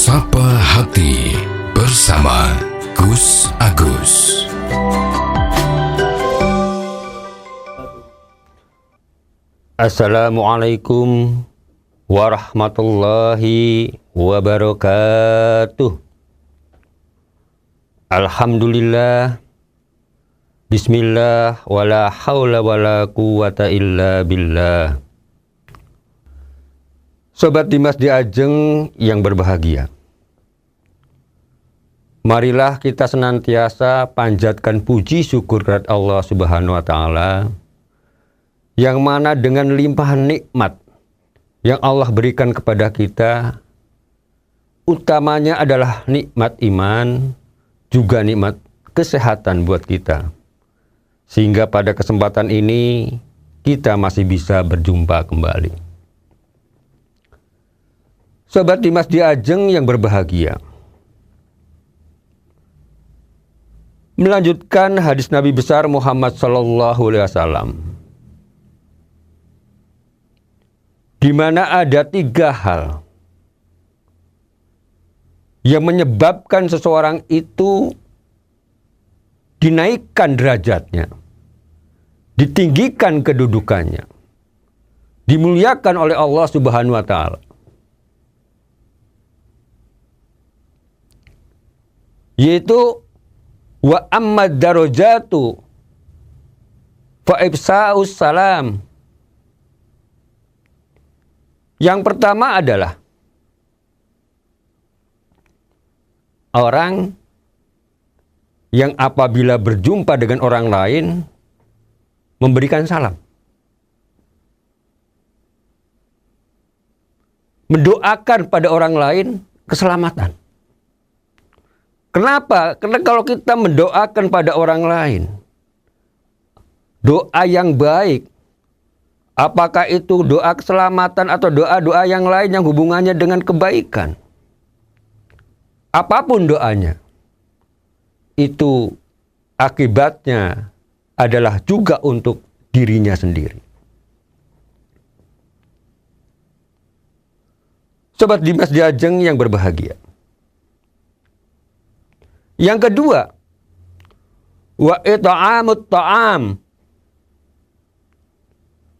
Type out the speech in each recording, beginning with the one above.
Sapa Hati bersama Gus Agus. Assalamualaikum warahmatullahi wabarakatuh. Alhamdulillah. Bismillah. Wala hawla wala quwata illa billah. Sobat Dimas di Ajeng yang berbahagia, marilah kita senantiasa panjatkan puji syukur kepada Allah Subhanahu wa Ta'ala, yang mana dengan limpahan nikmat yang Allah berikan kepada kita, utamanya adalah nikmat iman, juga nikmat kesehatan buat kita, sehingga pada kesempatan ini kita masih bisa berjumpa kembali. Sobat Dimas di Ajeng yang berbahagia, melanjutkan hadis Nabi besar Muhammad SAW, di mana ada 3 hal yang menyebabkan seseorang itu dinaikkan derajatnya, ditinggikan kedudukannya, dimuliakan oleh Allah Subhanahu wa Ta'ala. Yaitu wa ammad darajatu fa ibsa'us salam. Yang pertama adalah orang yang apabila berjumpa dengan orang lain memberikan salam, mendoakan pada orang lain keselamatan. Kenapa? Karena kalau kita mendoakan pada orang lain, doa yang baik, apakah itu doa keselamatan atau doa-doa yang lain yang hubungannya dengan kebaikan, apapun doanya, itu akibatnya adalah juga untuk dirinya sendiri. Sobat Dimas di Ajeng yang berbahagia, yang kedua, wa it'amut ta'am,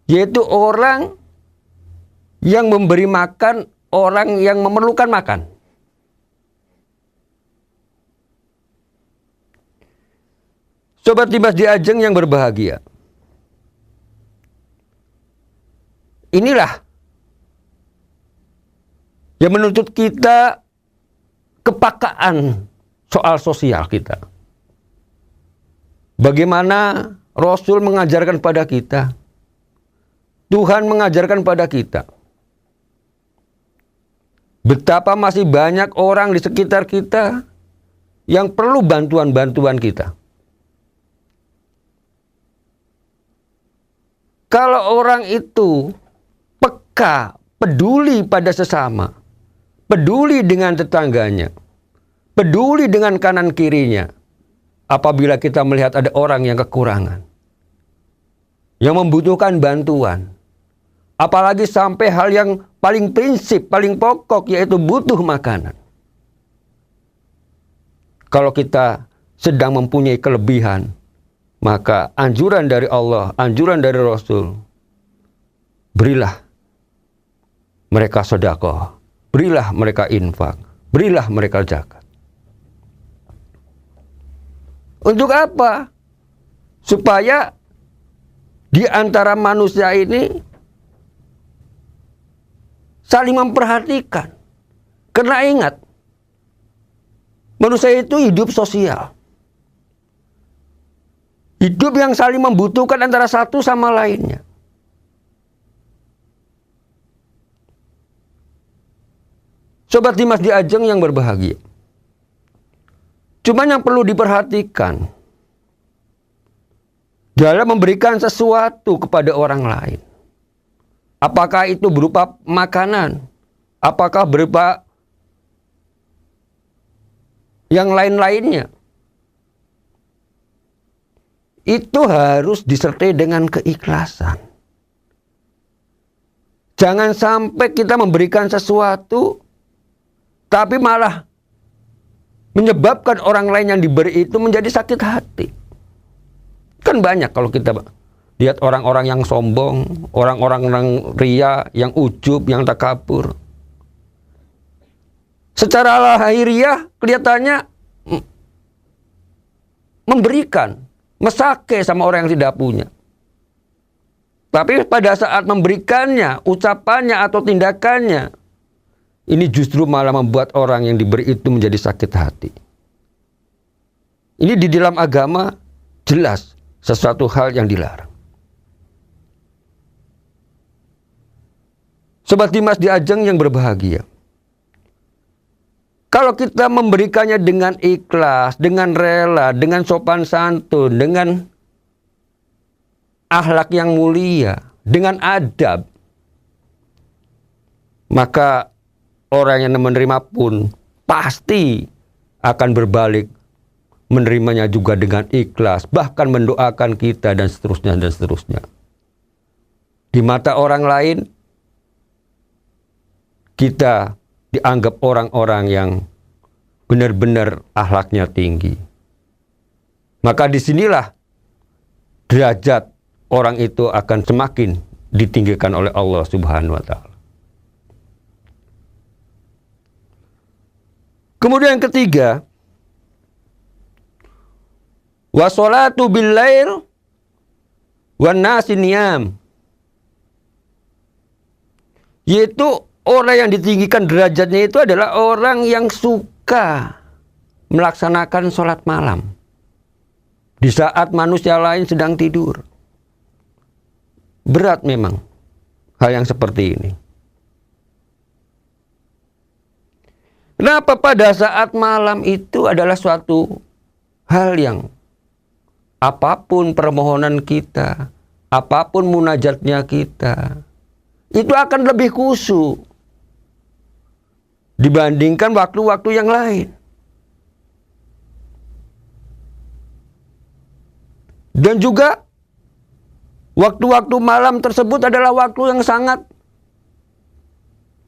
yaitu orang yang memberi makan orang yang memerlukan makan. Sobat Dimas di Ajeng yang berbahagia, inilah yang menuntut kita kepakaan soal sosial kita. Bagaimana Rasul mengajarkan pada kita, Tuhan mengajarkan pada kita, betapa masih banyak orang di sekitar kita yang perlu bantuan-bantuan kita. Kalau orang itu peka, peduli pada sesama, peduli dengan tetangganya, peduli dengan kanan kirinya, apabila kita melihat ada orang yang kekurangan, yang membutuhkan bantuan, apalagi sampai hal yang paling prinsip, paling pokok, yaitu butuh makanan. Kalau kita sedang mempunyai kelebihan, maka anjuran dari Allah, anjuran dari Rasul, berilah mereka sedekah, berilah mereka infak, berilah mereka zakat. Untuk apa? Supaya di antara manusia ini saling memperhatikan. Karena ingat, manusia itu hidup sosial. Hidup yang saling membutuhkan antara satu sama lainnya. Sobat Dimas di Ajeng yang berbahagia, cuma yang perlu diperhatikan dalam memberikan sesuatu kepada orang lain, apakah itu berupa makanan, apakah berupa yang lain-lainnya, itu harus disertai dengan keikhlasan. Jangan sampai kita memberikan sesuatu tapi malah menyebabkan orang lain yang diberi itu menjadi sakit hati. Kan banyak kalau kita lihat orang-orang yang sombong, orang-orang yang ria, yang ujub, yang takabur. Secara lahiriah kelihatannya memberikan, mesake sama orang yang tidak punya. Tapi pada saat memberikannya, ucapannya atau tindakannya, ini justru malah membuat orang yang diberi itu menjadi sakit hati. Ini di dalam agama jelas sesuatu hal yang dilarang. Sobat Dimas di Ajeng yang berbahagia, kalau kita memberikannya dengan ikhlas, dengan rela, dengan sopan santun, dengan akhlak yang mulia, dengan adab, maka orang yang menerima pun pasti akan berbalik menerimanya juga dengan ikhlas, bahkan mendoakan kita dan seterusnya dan seterusnya. Di mata orang lain, kita dianggap orang-orang yang benar-benar akhlaknya tinggi. Maka disinilah derajat orang itu akan semakin ditinggikan oleh Allah Subhanahu wa Ta'ala. Kemudian yang ketiga, wassalatu bil-lail wan nasi niyam, yaitu orang yang ditinggikan derajatnya itu adalah orang yang suka melaksanakan sholat malam di saat manusia lain sedang tidur. Berat memang hal yang seperti ini. Kenapa pada saat malam itu adalah suatu hal yang apapun permohonan kita, apapun munajatnya kita, itu akan lebih khusyuk dibandingkan waktu-waktu yang lain. Dan juga waktu-waktu malam tersebut adalah waktu yang sangat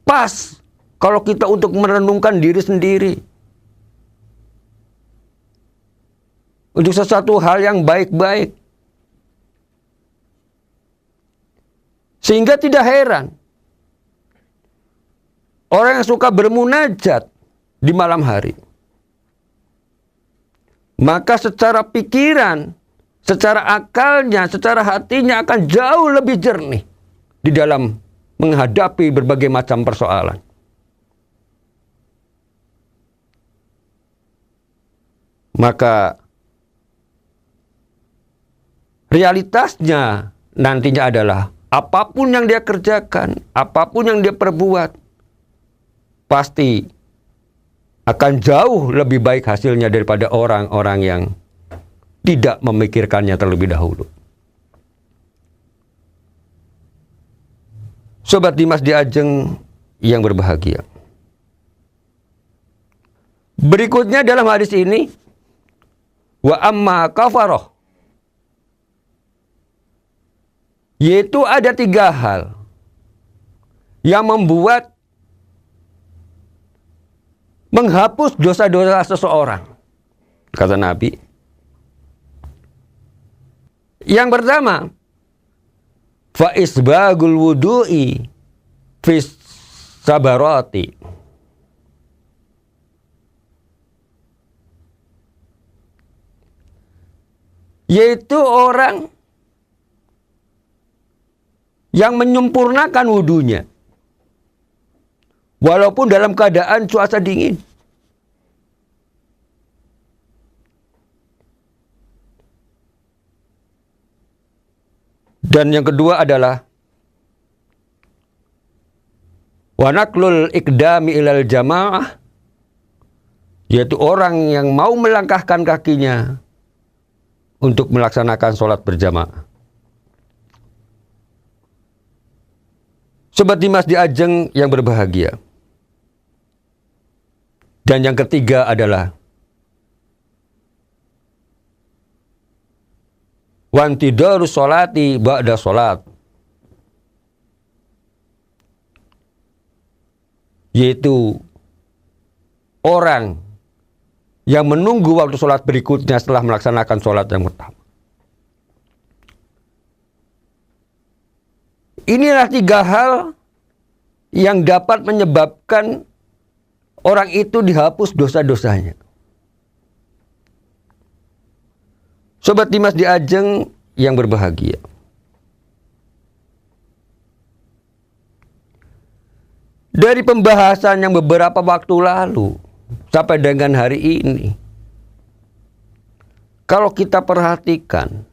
pas kalau kita untuk merenungkan diri sendiri. Untuk sesuatu hal yang baik-baik. Sehingga tidak heran orang yang suka bermunajat di malam hari, maka secara pikiran, secara akalnya, secara hatinya akan jauh lebih jernih di dalam menghadapi berbagai macam persoalan. Maka realitasnya nantinya adalah apapun yang dia kerjakan, apapun yang dia perbuat, pasti akan jauh lebih baik hasilnya daripada orang-orang yang tidak memikirkannya terlebih dahulu. Sobat Dimas di Ajeng yang berbahagia, berikutnya dalam hadis ini, wa amma kafaroh, yaitu ada 3 hal yang membuat menghapus dosa-dosa seseorang, kata Nabi. Yang pertama, fa isbagul wudu'i fis sabarati, yaitu orang yang menyempurnakan wudunya walaupun dalam keadaan cuaca dingin. Dan yang kedua adalah wanaklul ikdami ilal jamaah, yaitu orang yang mau melangkahkan kakinya untuk melaksanakan sholat berjamaah. Sobat Dimas di Ajeng yang berbahagia. Dan yang ketiga adalah wantidaru sholati ba'da sholat, yaitu orang yang menunggu waktu sholat berikutnya setelah melaksanakan sholat yang pertama. Inilah 3 hal yang dapat menyebabkan orang itu dihapus dosa-dosanya. Sobat Dimas di Ajeng yang berbahagia. Dari pembahasan yang beberapa waktu lalu sampai dengan hari ini, kalau kita perhatikan,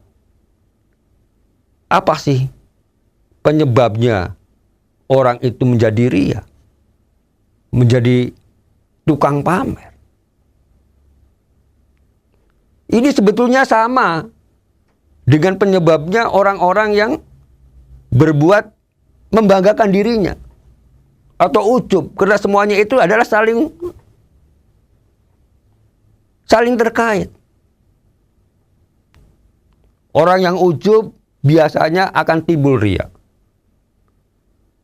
apa sih penyebabnya orang itu menjadi ria, menjadi tukang pamer? Ini sebetulnya sama dengan penyebabnya orang-orang yang berbuat membanggakan dirinya atau ujub, karena semuanya itu adalah saling terkait. Orang yang ujub biasanya akan timbul ria.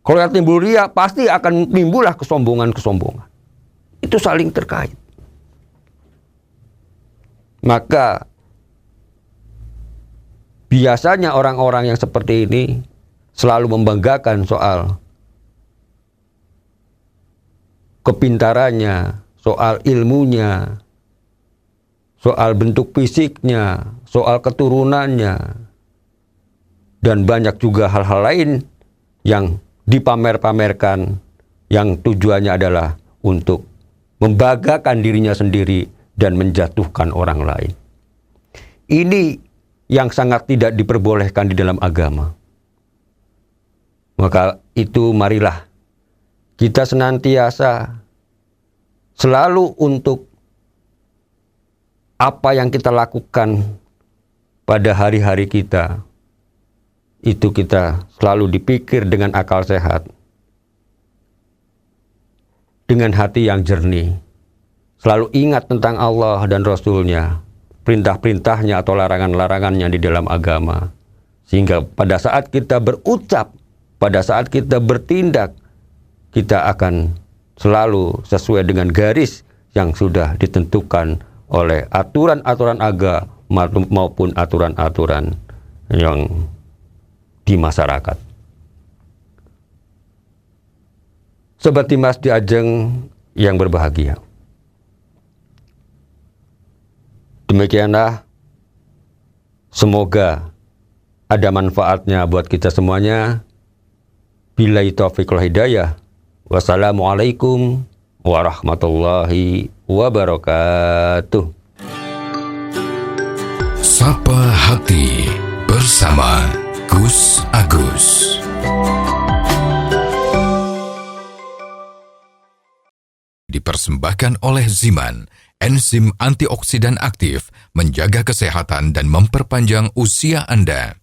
Kalau yang timbul ria, pasti akan timbullah kesombongan-kesombongan. Itu saling terkait. Maka biasanya orang-orang yang seperti ini selalu membanggakan soal kepintarannya, soal ilmunya, soal bentuk fisiknya, soal keturunannya, dan banyak juga hal-hal lain yang dipamer-pamerkan yang tujuannya adalah untuk membanggakan dirinya sendiri dan menjatuhkan orang lain. Ini yang sangat tidak diperbolehkan di dalam agama. Maka itu marilah kita senantiasa selalu untuk apa yang kita lakukan pada hari-hari kita, itu kita selalu dipikir dengan akal sehat, dengan hati yang jernih. Selalu ingat tentang Allah dan Rasul-Nya, perintah-perintahnya atau larangan-larangannya di dalam agama. Sehingga pada saat kita berucap, pada saat kita bertindak, kita akan selalu sesuai dengan garis yang sudah ditentukan oleh aturan-aturan agama maupun aturan-aturan yang di masyarakat. Sobat Dimas di Ajeng yang berbahagia. Demikianlah, semoga ada manfaatnya buat kita semuanya. Billahi taufiq wal hidayah. Wassalamualaikum warahmatullahi wabarakatuh. Sapa Hati bersama Gus Agus. Dipersembahkan oleh Ziman, enzim antioksidan aktif, menjaga kesehatan dan memperpanjang usia Anda.